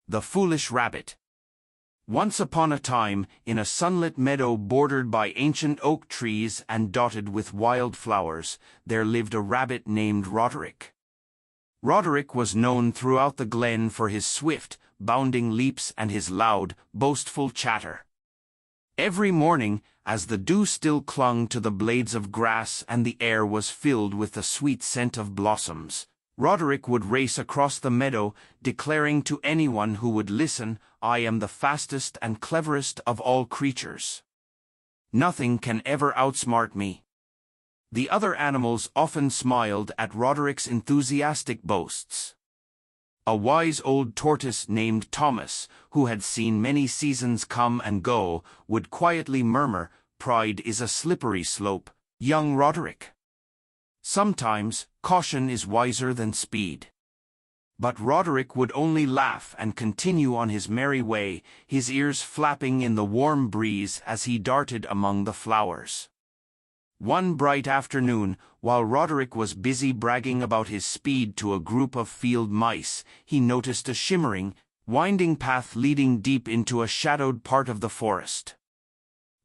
The Foolish Rabbit. Once upon a time, in a sunlit meadow bordered by ancient oak trees and dotted with wild flowers, there lived a rabbit named Roderick. Roderick was known throughout the glen for his swift, bounding leaps and his loud, boastful chatter. Every morning, as the dew still clung to the blades of grass and the air was filled with the sweet scent of blossoms, Roderick would race across the meadow, declaring to anyone who would listen, "I am the fastest and cleverest of all creatures. Nothing can ever outsmart me." The other animals often smiled at Roderick's enthusiastic boasts. A wise old tortoise named Thomas, who had seen many seasons come and go, would quietly murmur, "Pride is a slippery slope, young Roderick. Sometimes, caution is wiser than speed." But Roderick would only laugh and continue on his merry way, his ears flapping in the warm breeze as he darted among the flowers. One bright afternoon, while Roderick was busy bragging about his speed to a group of field mice, he noticed a shimmering, winding path leading deep into a shadowed part of the forest.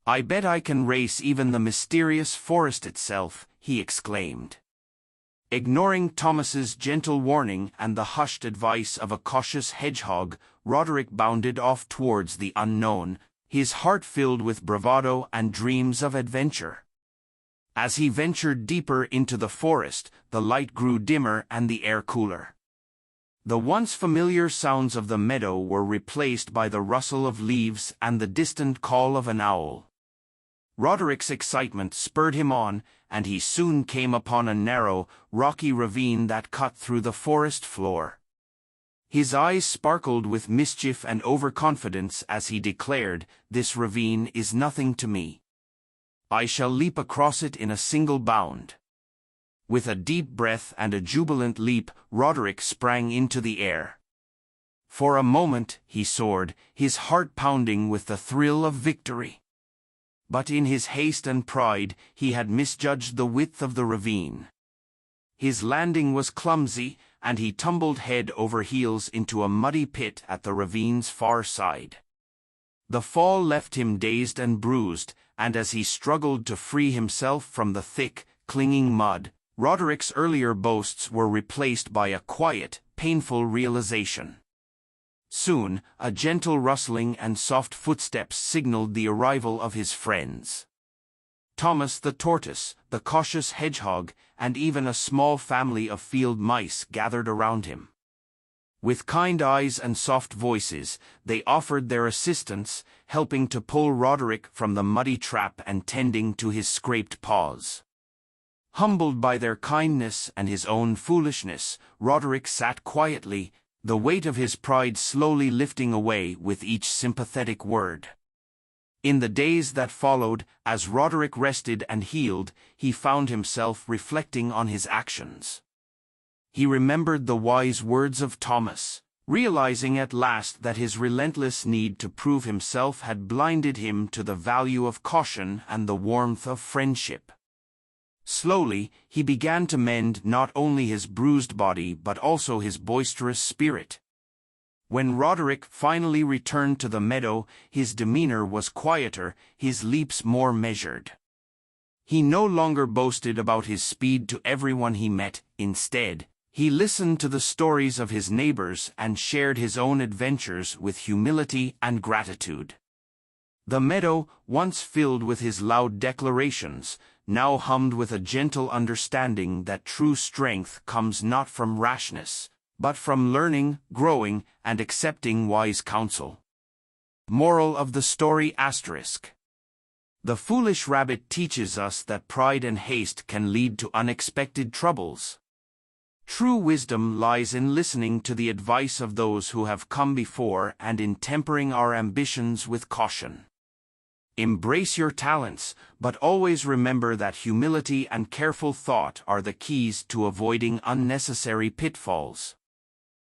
"I bet I can race even the mysterious forest itself," he exclaimed. Ignoring Thomas's gentle warning and the hushed advice of a cautious hedgehog, Roderick bounded off towards the unknown, his heart filled with bravado and dreams of adventure. As he ventured deeper into the forest, the light grew dimmer and the air cooler. The once familiar sounds of the meadow were replaced by the rustle of leaves and the distant call of an owl. Roderick's excitement spurred him on, and he soon came upon a narrow, rocky ravine that cut through the forest floor. His eyes sparkled with mischief and overconfidence as he declared, "This ravine is nothing to me. I shall leap across it in a single bound." With a deep breath and a jubilant leap, Roderick sprang into the air. For a moment he soared, his heart pounding with the thrill of victory. But in his haste and pride, he had misjudged the width of the ravine. His landing was clumsy, and he tumbled head over heels into a muddy pit at the ravine's far side. The fall left him dazed and bruised, and as he struggled to free himself from the thick, clinging mud, Roderick's earlier boasts were replaced by a quiet, painful realization. Soon, a gentle rustling and soft footsteps signaled the arrival of his friends. Thomas the tortoise, the cautious hedgehog, and even a small family of field mice gathered around him. With kind eyes and soft voices, they offered their assistance, helping to pull Roderick from the muddy trap and tending to his scraped paws. Humbled by their kindness and his own foolishness, Roderick sat quietly, the weight of his pride slowly lifting away with each sympathetic word. In the days that followed, as Roderick rested and healed, he found himself reflecting on his actions. He remembered the wise words of Thomas, realizing at last that his relentless need to prove himself had blinded him to the value of caution and the warmth of friendship. Slowly, he began to mend not only his bruised body but also his boisterous spirit. When Roderick finally returned to the meadow, his demeanor was quieter, his leaps more measured. He no longer boasted about his speed to everyone he met. Instead, he listened to the stories of his neighbors and shared his own adventures with humility and gratitude. The meadow, once filled with his loud declarations, now hummed with a gentle understanding that true strength comes not from rashness, but from learning, growing, and accepting wise counsel. Moral of the story **. The foolish rabbit teaches us that pride and haste can lead to unexpected troubles. True wisdom lies in listening to the advice of those who have come before and in tempering our ambitions with caution. Embrace your talents, but always remember that humility and careful thought are the keys to avoiding unnecessary pitfalls.